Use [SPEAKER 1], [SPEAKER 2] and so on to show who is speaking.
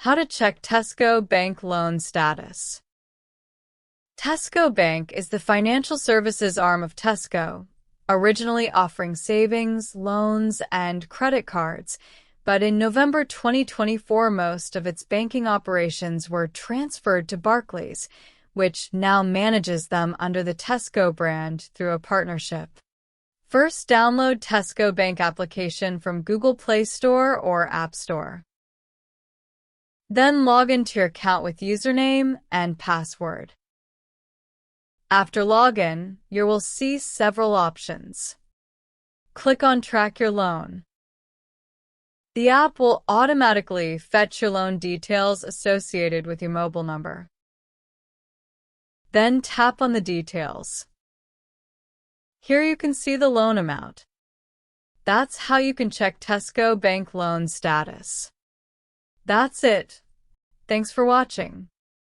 [SPEAKER 1] How to check Tesco Bank loan status. Tesco Bank is the financial services arm of Tesco, originally offering savings, loans, and credit cards, but in November 2024 most of its banking operations were transferred to Barclays, which now manages them under the Tesco brand through a partnership. First, download Tesco Bank application from Google Play Store or App Store. Then log into your account with username and password. After login, you will see several options. Click on Track Your Loan. The app will automatically fetch your loan details associated with your mobile number. Then tap on the details. Here you can see the loan amount. That's how you can check Tesco Bank loan status. That's it. Thanks for watching.